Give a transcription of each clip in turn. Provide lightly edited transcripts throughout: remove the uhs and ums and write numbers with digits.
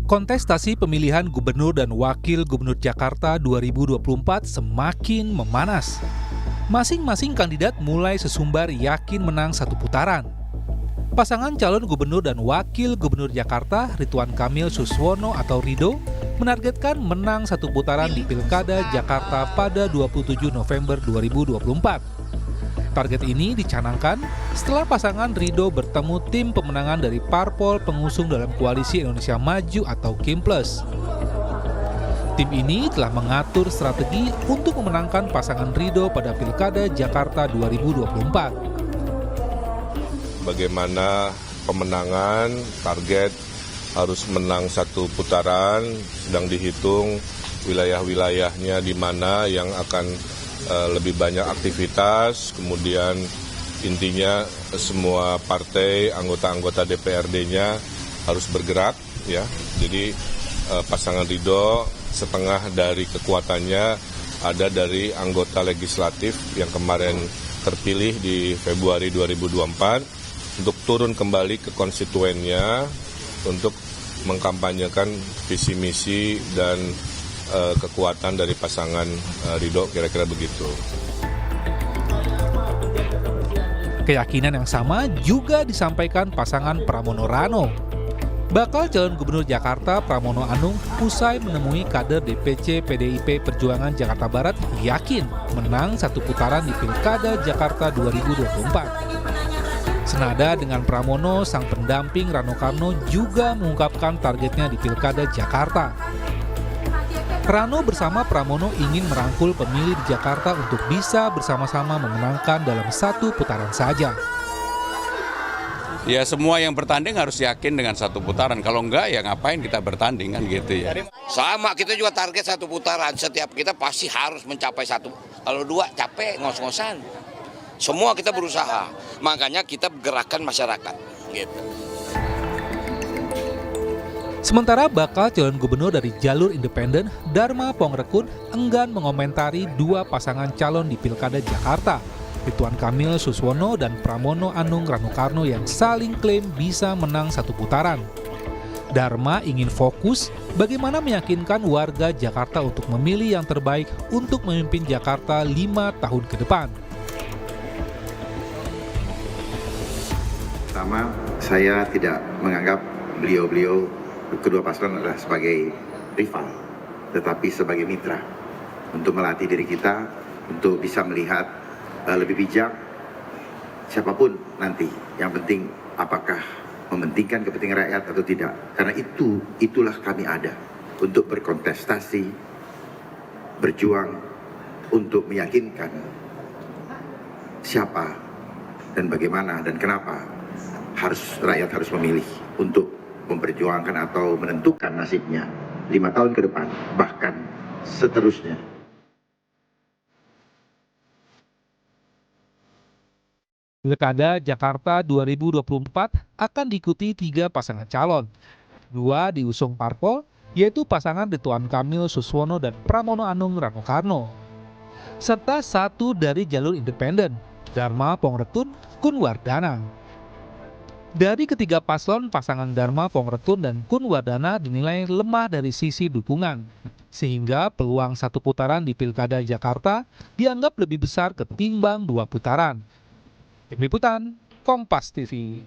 Kontestasi pemilihan gubernur dan wakil gubernur Jakarta 2024 semakin memanas. Masing-masing kandidat mulai sesumbar yakin menang satu putaran. Pasangan calon gubernur dan wakil gubernur Jakarta, Ridwan Kamil Suswono atau Rido, menargetkan menang satu putaran di Pilkada Jakarta pada 27 November 2024. Target ini dicanangkan setelah pasangan Rido bertemu tim pemenangan dari parpol pengusung dalam Koalisi Indonesia Maju atau KIMPLUS. Tim ini telah mengatur strategi untuk memenangkan pasangan Rido pada Pilkada Jakarta 2024. Bagaimana pemenangan, target harus menang satu putaran, sedang dihitung wilayah-wilayahnya di mana yang akan lebih banyak aktivitas, kemudian intinya semua partai, anggota-anggota DPRD-nya harus bergerak, ya. Jadi pasangan Rido setengah dari kekuatannya ada dari anggota legislatif yang kemarin terpilih di Februari 2024 untuk turun kembali ke konstituennya untuk mengkampanyekan visi misi dan kekuatan dari pasangan Rido, kira-kira begitu. Keyakinan yang sama juga disampaikan pasangan Pramono Rano. Bakal calon gubernur Jakarta Pramono Anung usai menemui kader DPC PDIP Perjuangan Jakarta Barat yakin menang satu putaran di Pilkada Jakarta 2024. Senada dengan Pramono, sang pendamping Rano Karno juga mengungkapkan targetnya di Pilkada Jakarta. Rano bersama Pramono ingin merangkul pemilih di Jakarta untuk bisa bersama-sama memenangkan dalam satu putaran saja. Ya semua yang bertanding harus yakin dengan satu putaran. Kalau enggak ya ngapain kita bertanding kan gitu ya. Sama, kita juga target satu putaran. Setiap kita pasti harus mencapai satu. Kalau dua capek, ngos-ngosan. Semua kita berusaha. Makanya kita gerakan masyarakat gitu. Sementara bakal calon gubernur dari jalur independen, Dharma Pongrekun, enggan mengomentari dua pasangan calon di Pilkada Jakarta, Ridwan Kamil Suswono dan Pramono Anung Rano Karno yang saling klaim bisa menang satu putaran. Dharma ingin fokus bagaimana meyakinkan warga Jakarta untuk memilih yang terbaik untuk memimpin Jakarta 5 tahun ke depan. Pertama, saya tidak menganggap beliau-beliau kedua paslon adalah sebagai rival, tetapi sebagai mitra untuk melatih diri kita untuk bisa melihat lebih bijak siapapun nanti. Yang penting apakah mementingkan kepentingan rakyat atau tidak. Karena itulah kami ada untuk berkontestasi, berjuang untuk meyakinkan siapa dan bagaimana dan kenapa rakyat harus memilih untuk memperjuangkan atau menentukan nasibnya 5 tahun ke depan, bahkan seterusnya. Pilkada Jakarta 2024 akan diikuti 3 pasangan calon. 2 diusung parpol, yaitu pasangan Ridwan Kamil Suswono dan Pramono Anung Rano Karno. Serta 1 dari jalur independen, Dharma Pongrekun Kunwardana. Dari ketiga paslon, pasangan Dharma Pongrekun dan Kunwardana dinilai lemah dari sisi dukungan, sehingga peluang satu putaran di Pilkada Jakarta dianggap lebih besar ketimbang 2 putaran. Tim Liputan, Kompas TV.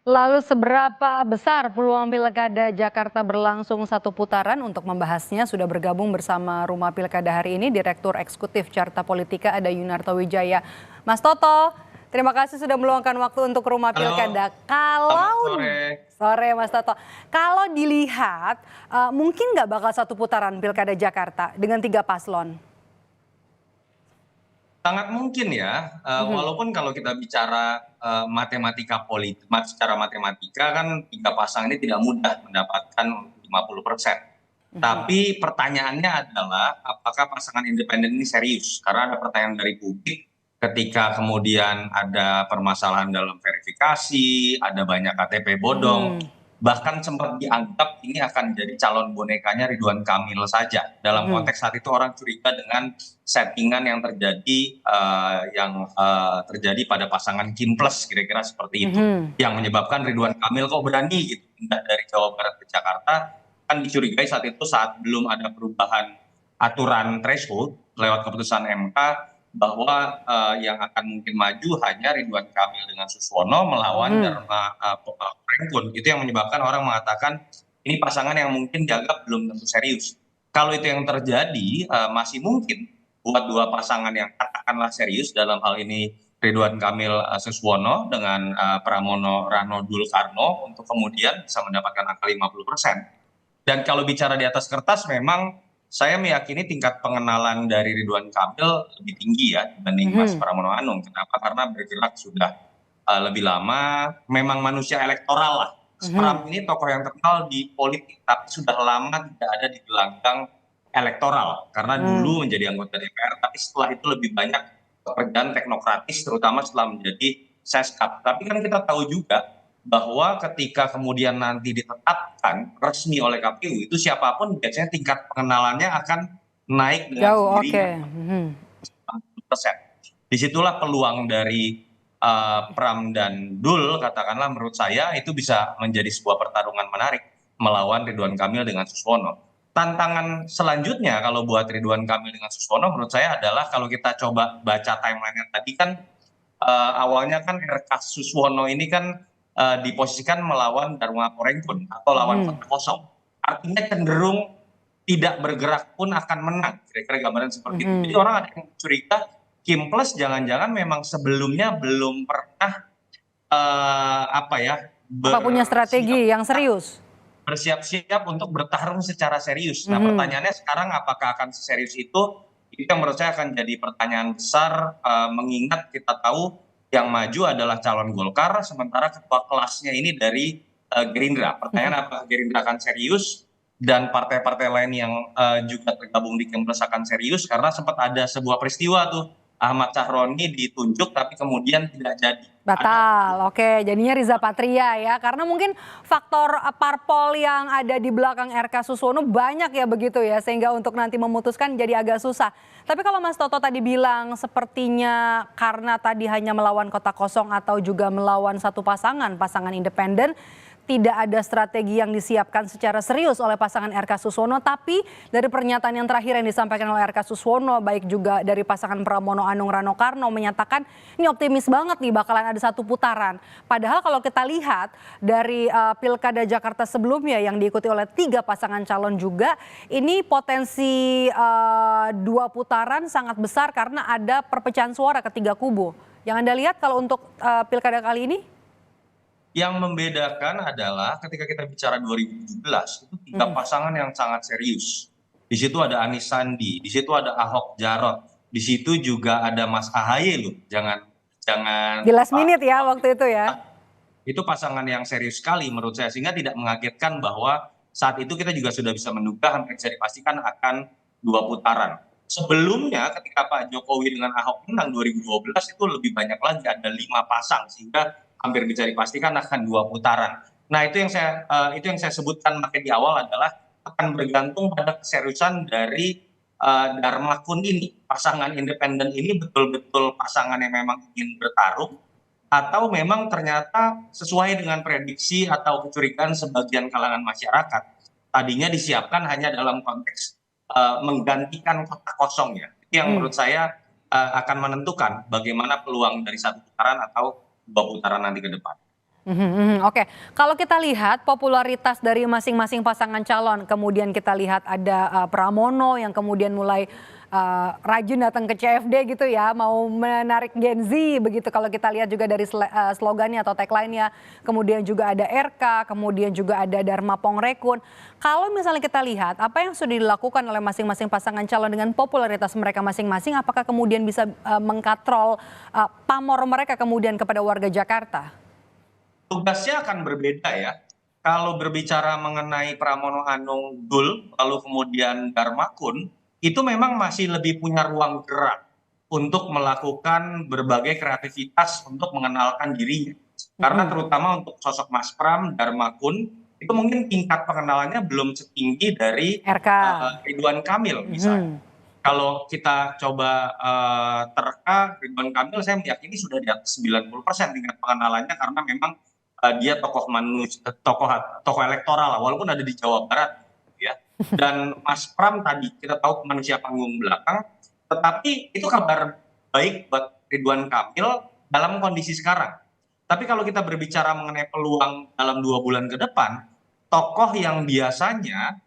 Lalu seberapa besar peluang Pilkada Jakarta berlangsung satu putaran? Untuk membahasnya sudah bergabung bersama Rumah Pilkada hari ini Direktur Eksekutif Carta Politika ada Yunarto Wijaya. Mas Toto, terima kasih sudah meluangkan waktu untuk Rumah Pilkada. Sore Mas Toto. Kalau dilihat mungkin nggak bakal satu putaran Pilkada Jakarta dengan 3 paslon? Sangat mungkin ya, walaupun kalau kita bicara matematika politik, secara matematika kan 3 pasang ini tidak mudah mendapatkan 50%. Tapi pertanyaannya adalah apakah pasangan independen ini serius? Karena ada pertanyaan dari publik ketika kemudian ada permasalahan dalam verifikasi, ada banyak KTP bodong. Bahkan sempat dianggap ini akan jadi calon bonekanya Ridwan Kamil saja. Dalam konteks saat itu orang curiga dengan settingan yang terjadi pada pasangan Kim Plus, kira-kira seperti itu, yang menyebabkan Ridwan Kamil kok berani gitu pindah dari Jawa Barat ke Jakarta. Kan dicurigai saat itu saat belum ada perubahan aturan threshold lewat keputusan MK bahwa yang akan mungkin maju hanya Ridwan Kamil dengan Suswono melawan Dharma Prengkun. Itu yang menyebabkan orang mengatakan ini pasangan yang mungkin dianggap belum tentu serius. Kalau itu yang terjadi, masih mungkin buat dua pasangan yang katakanlah serius, dalam hal ini Ridwan Kamil Suswono dengan Pramono Rano Dul Karno, untuk kemudian bisa mendapatkan angka 50%. Dan kalau bicara di atas kertas, memang saya meyakini tingkat pengenalan dari Ridwan Kamil lebih tinggi ya dibanding Mas Pramono Anung. Kenapa? Karena bergerak sudah lebih lama, memang manusia elektoral lah. Pram ini tokoh yang terkenal di politik, tapi sudah lama tidak ada di gelanggang elektoral. Karena dulu menjadi anggota DPR, tapi setelah itu lebih banyak pekerjaan teknokratis, terutama setelah menjadi Seskap. Tapi kan kita tahu juga bahwa ketika kemudian nanti ditetapkan resmi oleh KPU, itu siapapun biasanya tingkat pengenalannya akan naik dengan sendirinya. 40%. Disitulah peluang dari Pram dan Dul, katakanlah menurut saya itu bisa menjadi sebuah pertarungan menarik melawan Ridwan Kamil dengan Suswono. Tantangan selanjutnya kalau buat Ridwan Kamil dengan Suswono menurut saya adalah kalau kita coba baca timeline-nya tadi kan awalnya kan RK Suswono ini kan diposisikan melawan Dharma Prengkun atau lawan kota kosong. Artinya cenderung tidak bergerak pun akan menang. Kira-kira gambaran seperti itu. Jadi orang ada yang curiga Kim Plus jangan-jangan memang sebelumnya belum pernah punya strategi yang serius. Bersiap-siap untuk bertarung secara serius. Nah pertanyaannya sekarang apakah akan seserius itu? Itu yang menurut saya akan jadi pertanyaan besar, mengingat kita tahu yang maju adalah calon Golkar, sementara ketua kelasnya ini dari Gerindra. Pertanyaan apakah Gerindra akan serius dan partai-partai lain yang juga tergabung di Kim Plus akan serius, karena sempat ada sebuah peristiwa tuh Ahmad Sahroni ditunjuk tapi kemudian tidak jadi. Batal, oke. Jadinya Riza Patria ya, karena mungkin faktor parpol yang ada di belakang RK Suswono banyak ya begitu ya, sehingga untuk nanti memutuskan jadi agak susah. Tapi kalau Mas Toto tadi bilang sepertinya karena tadi hanya melawan kota kosong atau juga melawan satu pasangan independen, tidak ada strategi yang disiapkan secara serius oleh pasangan RK Suswono, tapi dari pernyataan yang terakhir yang disampaikan oleh RK Suswono, baik juga dari pasangan Pramono Anung Rano Karno, menyatakan ini optimis banget nih bakalan ada satu putaran. Padahal kalau kita lihat dari Pilkada Jakarta sebelumnya yang diikuti oleh 3 pasangan calon juga, ini potensi 2 putaran sangat besar karena ada perpecahan suara ketiga kubu. Yang Anda lihat kalau untuk Pilkada kali ini? Yang membedakan adalah ketika kita bicara 2017 itu 3 pasangan yang sangat serius. Di situ ada Anies Sandi, di situ ada Ahok Jarot, di situ juga ada Mas AHY loh. Jangan di last minute ya waktu itu ya. Itu pasangan yang serius sekali menurut saya, sehingga tidak mengagetkan bahwa saat itu kita juga sudah bisa menduga hampir bisa dipastikan akan 2 putaran. Sebelumnya ketika Pak Jokowi dengan Ahok menang 2012 itu lebih banyak lagi, ada 5 pasang, sehingga hampir bisa dipastikan akan 2 putaran. Nah itu yang saya sebutkan makanya di awal adalah akan bergantung pada keseriusan dari Dharma Kun ini. Pasangan independen ini betul-betul pasangan yang memang ingin bertarung, atau memang ternyata sesuai dengan prediksi atau kecurigaan sebagian kalangan masyarakat, tadinya disiapkan hanya dalam konteks menggantikan kota kosong ya. Itu yang menurut saya akan menentukan bagaimana peluang dari 1 putaran atau 2 putaran nanti ke depan. Oke, kalau kita lihat popularitas dari masing-masing pasangan calon, kemudian kita lihat ada Pramono yang kemudian mulai rajin datang ke CFD gitu ya, mau menarik Gen Z begitu kalau kita lihat juga dari slogannya atau tagline-nya. Kemudian juga ada RK, kemudian juga ada Dharma Pongrekun. Kalau misalnya kita lihat apa yang sudah dilakukan oleh masing-masing pasangan calon dengan popularitas mereka masing-masing, apakah kemudian bisa mengkatrol pamor mereka kemudian kepada warga Jakarta? Tugasnya akan berbeda ya. Kalau berbicara mengenai Pramono Anung Dul, lalu kemudian Dharma Kun, itu memang masih lebih punya ruang gerak untuk melakukan berbagai kreativitas untuk mengenalkan dirinya. Karena terutama untuk sosok Mas Pram, Dharma Kun, itu mungkin tingkat pengenalannya belum setinggi dari RK. Ridwan Kamil misalnya. Kalau kita coba terka Ridwan Kamil, saya meyakini sudah di atas 90% tingkat pengenalannya, karena memang dia tokoh elektoral, walaupun ada di Jawa Barat, ya. Dan Mas Pram tadi kita tahu manusia panggung belakang, tetapi itu kabar baik buat Ridwan Kamil dalam kondisi sekarang. Tapi kalau kita berbicara mengenai peluang dalam 2 bulan ke depan, tokoh yang biasanya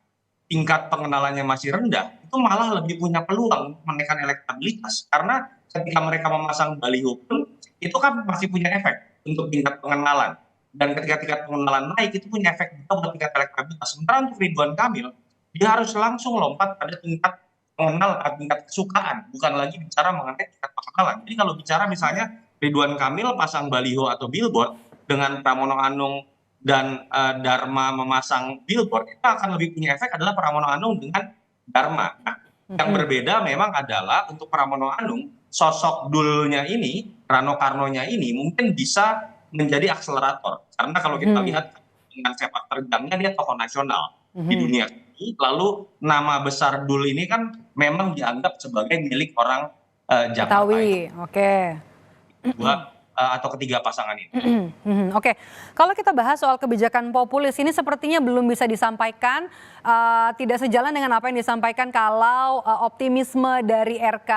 tingkat pengenalannya masih rendah, itu malah lebih punya peluang menaikkan elektabilitas. Karena ketika mereka memasang baliho pun, itu kan masih punya efek untuk tingkat pengenalan. Dan ketika tingkat pengenalan naik, itu punya efek juga buat tingkat elektabilitas. Sementara untuk Ridwan Kamil, dia harus langsung lompat pada tingkat pengenal, tingkat kesukaan, bukan lagi bicara mengenai tingkat pengenalan. Jadi kalau bicara misalnya Ridwan Kamil pasang baliho atau billboard dengan Pramono Anung dan Dharma memasang billboard, itu akan lebih punya efek adalah Pramono Anung dengan Dharma. Nah, yang berbeda memang adalah untuk Pramono Anung, sosok dulnya ini, Rano Karnonya ini mungkin bisa menjadi akselerator. Karena kalau kita lihat dengan sepak terjangnya, dia tokoh nasional di dunia ini. Lalu nama besar dul ini kan memang dianggap sebagai milik orang Jakarta. Betawi, oke. Atau ketiga pasangan ini. Oke, kalau kita bahas soal kebijakan populis ini sepertinya belum bisa disampaikan, tidak sejalan dengan apa yang disampaikan kalau optimisme dari RK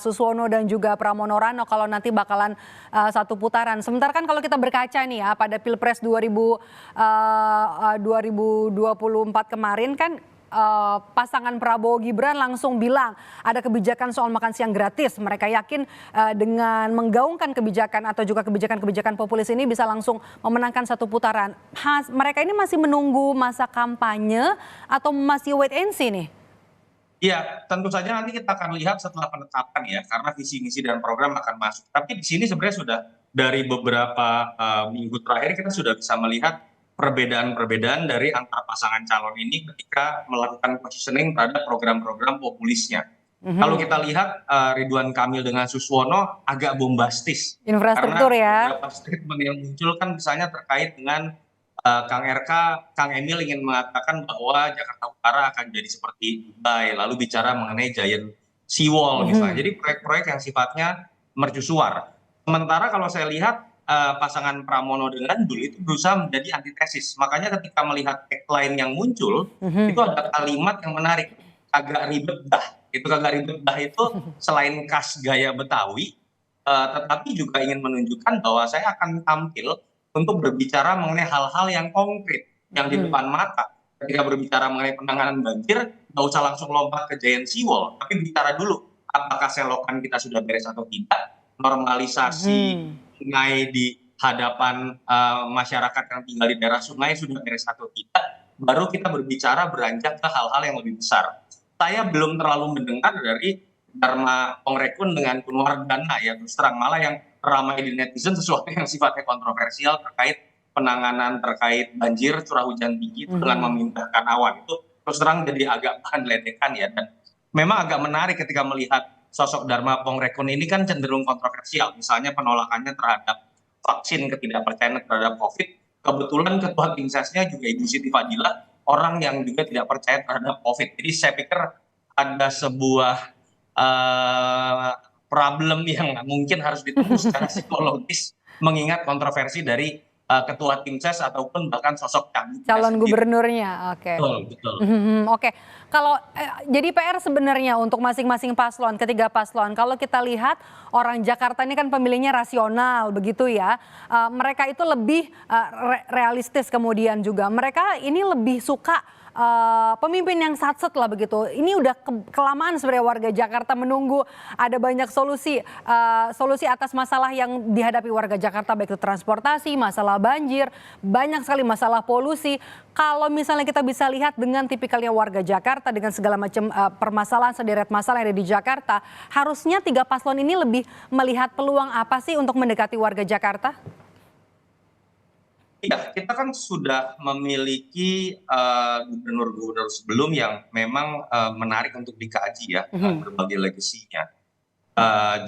Suswono dan juga Pramono Rano kalau nanti bakalan satu putaran. Sementara kan kalau kita berkaca nih ya pada Pilpres 2024 kemarin kan pasangan Prabowo Gibran langsung bilang ada kebijakan soal makan siang gratis. Mereka yakin dengan menggaungkan kebijakan atau juga kebijakan-kebijakan populis ini bisa langsung memenangkan satu putaran. Mereka ini masih menunggu masa kampanye atau masih wait and see nih? Iya, tentu saja nanti kita akan lihat setelah penetapan ya, karena visi misi dan program akan masuk. Tapi di sini sebenarnya sudah dari beberapa minggu terakhir kita sudah bisa melihat perbedaan-perbedaan dari antar pasangan calon ini ketika melakukan positioning terhadap program-program populisnya. Kalau kita lihat Ridwan Kamil dengan Suswono agak bombastis. Infrastruktur karena ya. beberapa statement yang muncul kan misalnya terkait dengan Kang RK, Kang Emil ingin mengatakan bahwa Jakarta Utara akan jadi seperti Dubai, lalu bicara mengenai giant seawall misalnya. Jadi proyek-proyek yang sifatnya mercusuar. Sementara kalau saya lihat pasangan Pramono dengan Dul itu berusaha menjadi antitesis. Makanya ketika melihat tagline yang muncul, itu ada kalimat yang menarik, agak ribet dah. Itu agak ribet dah itu selain khas gaya Betawi, tetapi juga ingin menunjukkan bahwa saya akan tampil untuk berbicara mengenai hal-hal yang konkret, yang di depan mata. Ketika berbicara mengenai penanganan banjir, nggak usah langsung lompat ke giant seawall, tapi bicara dulu, apakah selokan kita sudah beres atau tidak, normalisasi sungai di hadapan masyarakat yang tinggal di daerah sungai sudah beres atau tidak, baru kita berbicara beranjak ke hal-hal yang lebih besar. Saya belum terlalu mendengar dari Dharma Pongrekun dengan Kunwardana ya, terus terang malah yang ramai di netizen sesuatu yang sifatnya kontroversial terkait penanganan terkait banjir curah hujan tinggi itu dengan memindahkan awan, itu terus terang jadi agak bahan ledekan ya. Dan memang agak menarik ketika melihat sosok Dharma Pongrekun ini kan cenderung kontroversial, misalnya penolakannya terhadap vaksin, ketidakpercayaan terhadap COVID. Kebetulan ketua tim sesnya juga Ibu Siti Fadila, orang yang juga tidak percaya terhadap COVID. Jadi saya pikir ada sebuah problem yang mungkin harus ditembus secara psikologis, mengingat kontroversi dari ketua tim ses ataupun bahkan sosok calon gubernurnya. Oke. Betul. Oke. Kalau jadi PR sebenarnya untuk masing-masing paslon, ketiga paslon. Kalau kita lihat orang Jakarta ini kan pemilihnya rasional begitu ya. Mereka itu lebih realistis, kemudian juga mereka ini lebih suka pemimpin yang satset lah begitu. Ini udah kelamaan sebenarnya warga Jakarta menunggu ada banyak solusi atas masalah yang dihadapi warga Jakarta, baik itu transportasi, masalah banjir, banyak sekali masalah polusi. Kalau misalnya kita bisa lihat dengan tipikalnya warga Jakarta dengan segala macam permasalahan, sederet masalah yang ada di Jakarta, harusnya tiga paslon ini lebih melihat peluang apa sih untuk mendekati warga Jakarta? Iya, kita kan sudah memiliki gubernur-gubernur sebelum yang memang menarik untuk dikaji ya, berbagai legasinya.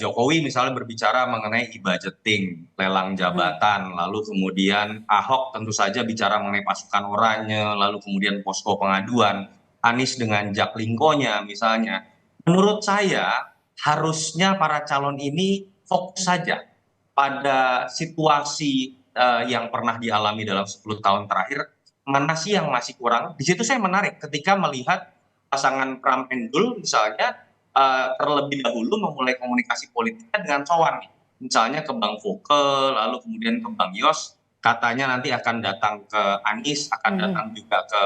Jokowi misalnya berbicara mengenai e-budgeting, lelang jabatan, lalu kemudian Ahok tentu saja bicara mengenai pasukan oranye, lalu kemudian posko pengaduan, Anies dengan Jaklingkonya misalnya. Menurut saya harusnya para calon ini fokus saja pada situasi yang pernah dialami dalam 10 tahun terakhir, mana sih yang masih kurang. Di situ saya menarik ketika melihat pasangan Pram Endul misalnya terlebih dahulu memulai komunikasi politiknya dengan sowan nih. Misalnya ke Bang Foke, lalu kemudian ke Bang Yos, katanya nanti akan datang ke Anies, akan datang juga ke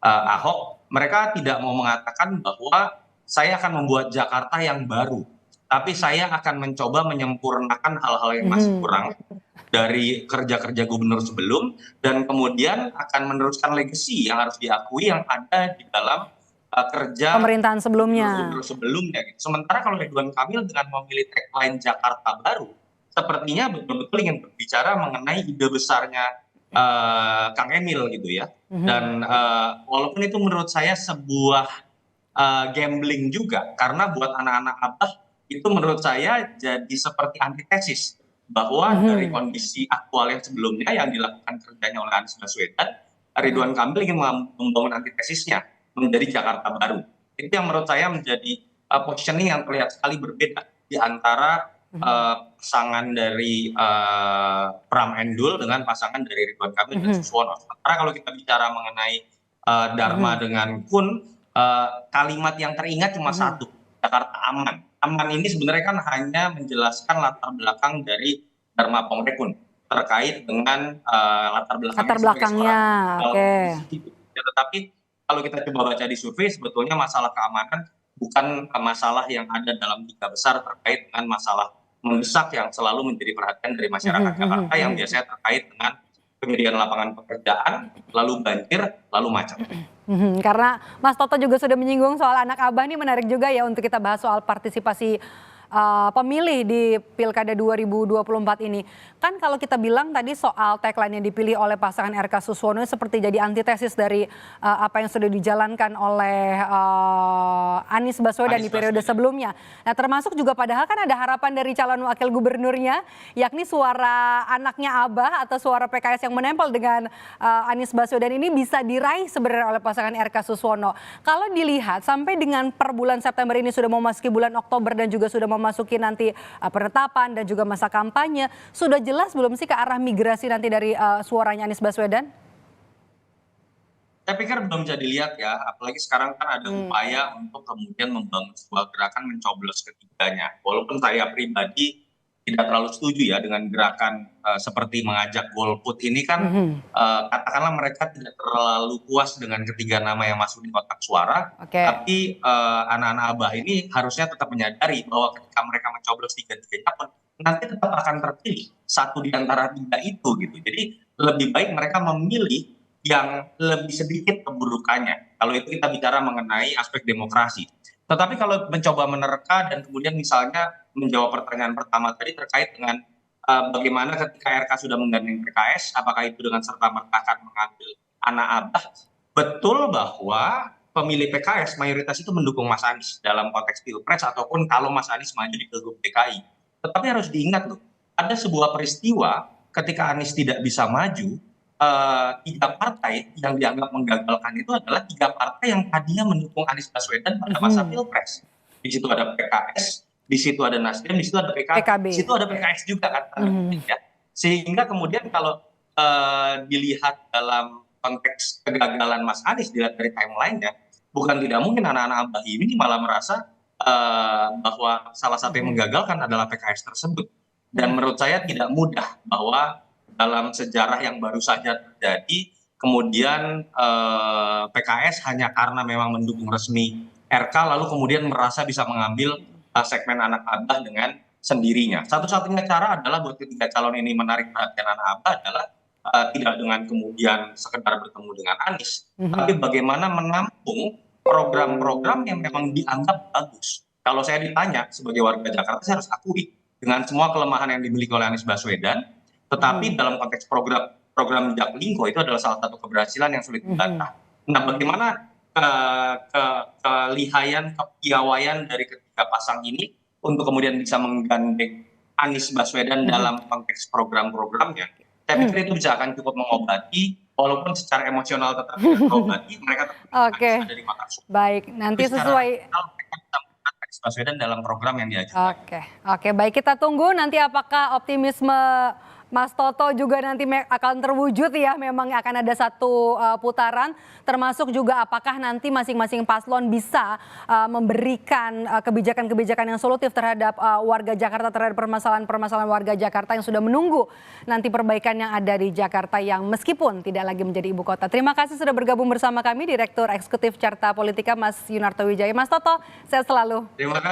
Ahok. Mereka tidak mau mengatakan bahwa saya akan membuat Jakarta yang baru, tapi saya akan mencoba menyempurnakan hal-hal yang masih kurang dari kerja-kerja gubernur sebelum, dan kemudian akan meneruskan legacy yang harus diakui yang ada di dalam kerja Pemerintahan sebelumnya. gubernur sebelumnya gitu. Sementara kalau Ridwan Kamil dengan memilih tagline Jakarta Baru, sepertinya betul-betul ingin berbicara mengenai ide besarnya Kang Emil gitu ya. Dan walaupun itu menurut saya sebuah gambling juga, karena buat anak-anak Abah itu menurut saya jadi seperti antitesis bahwa dari kondisi aktual yang sebelumnya yang dilakukan kerjanya oleh Anies Baswedan, Ridwan Kamil ingin membangun antitesisnya menjadi Jakarta Baru. Itu yang menurut saya menjadi positioning yang terlihat sekali berbeda di antara pasangan dari Pram Endul dengan pasangan dari Ridwan Kamil dan Suswono. Sementara kalau kita bicara mengenai Dharma dengan Kun, kalimat yang teringat cuma satu, Jakarta aman. Aman ini sebenarnya kan hanya menjelaskan latar belakang dari Dharma Pongrekun terkait dengan latar belakangnya. Oke. Ya, tetapi kalau kita coba baca di survei, sebetulnya masalah keamanan bukan masalah yang ada dalam tiga besar terkait dengan masalah mendesak yang selalu menjadi perhatian dari masyarakat Jakarta yang biasanya terkait dengan penyediaan lapangan pekerjaan, lalu banjir, lalu macet. Karena Mas Toto juga sudah menyinggung soal anak Abah, ini menarik juga ya untuk kita bahas soal partisipasi pemilih di Pilkada 2024 ini. Kan kalau kita bilang tadi soal tagline yang dipilih oleh pasangan RK Suswono seperti jadi antitesis dari apa yang sudah dijalankan oleh Anies Baswedan di periode sebelumnya. Nah, termasuk juga padahal kan ada harapan dari calon wakil gubernurnya, yakni suara anaknya Abah atau suara PKS yang menempel dengan Anies Baswedan ini bisa diraih sebenarnya oleh pasangan RK Suswono. Kalau dilihat sampai dengan per bulan September ini sudah memasuki bulan Oktober dan juga sudah memasuki nanti penetapan dan juga masa kampanye, sudah jelas belum sih ke arah migrasi nanti dari suaranya Anies Baswedan? Saya pikir belum bisa dilihat ya, apalagi sekarang kan ada upaya untuk kemudian membangun sebuah gerakan mencoblos ketiganya. Walaupun saya pribadi tidak terlalu setuju ya dengan gerakan seperti mengajak golput ini kan, katakanlah mereka tidak terlalu puas dengan ketiga nama yang masuk di kotak suara, tapi anak-anak Abah ini harusnya tetap menyadari bahwa ketika mereka mencoblos tiga-tiganya pun nanti tetap akan terpilih satu di antara tiga itu gitu. Jadi lebih baik mereka memilih yang lebih sedikit keburukannya. Kalau itu kita bicara mengenai aspek demokrasi. Tetapi kalau mencoba menerka dan kemudian misalnya menjawab pertanyaan pertama tadi terkait dengan bagaimana ketika RK sudah menggandeng PKS, apakah itu dengan serta-merta akan mengambil anak Abah? Betul bahwa pemilih PKS mayoritas itu mendukung Mas Anies dalam konteks Pilpres ataupun kalau Mas Anies maju di Pilgub DKI. Tetapi harus diingat loh, ada sebuah peristiwa ketika Anies tidak bisa maju, tiga partai yang dianggap menggagalkan itu adalah tiga partai yang tadinya mendukung Anies Baswedan pada masa Pilpres. Di situ ada PKS, di situ ada Nasdem, di situ ada PKB, di situ ada PKS juga kan. Ya. Sehingga kemudian kalau dilihat dalam konteks kegagalan Mas Anies dilihat dari timeline-nya, bukan tidak mungkin anak-anak Abah ini malah merasa bahwa salah satu yang menggagalkan adalah PKS tersebut. Dan menurut saya tidak mudah bahwa dalam sejarah yang baru saja terjadi, kemudian PKS hanya karena memang mendukung resmi RK lalu kemudian merasa bisa mengambil segmen anak Abah dengan sendirinya. Satu-satunya cara adalah buat ketiga calon ini menarik perhatian anak Abah adalah tidak dengan kemudian sekedar bertemu dengan Anies, tapi bagaimana menampung program-program yang memang dianggap bagus. Kalau saya ditanya sebagai warga Jakarta, saya harus akui dengan semua kelemahan yang dimiliki oleh Anies Baswedan, tetapi dalam konteks program Jaklingko itu adalah salah satu keberhasilan yang sulit dibantah. Nah, bagaimana kelihayan, kepiawaian dari ketiga pasang ini untuk kemudian bisa menggandeng Anies Baswedan dalam konteks program-programnya, saya pikir itu bisa akan cukup mengobati, walaupun secara emosional tetap tidak mengobati, mereka tetap ada di makar suara. Baik, nanti sesuai. Mereka bisa menggunakan Anies Baswedan dalam program yang diajukan. Oke, baik, kita tunggu nanti apakah optimisme Mas Toto juga nanti akan terwujud ya, memang akan ada satu putaran, termasuk juga apakah nanti masing-masing paslon bisa memberikan kebijakan-kebijakan yang solutif terhadap warga Jakarta, terhadap permasalahan-permasalahan warga Jakarta yang sudah menunggu nanti perbaikan yang ada di Jakarta yang meskipun tidak lagi menjadi ibu kota. Terima kasih sudah bergabung bersama kami Direktur Eksekutif Carta Politika Mas Yunarto Wijaya. Mas Toto, sehat selalu. Terima kasih.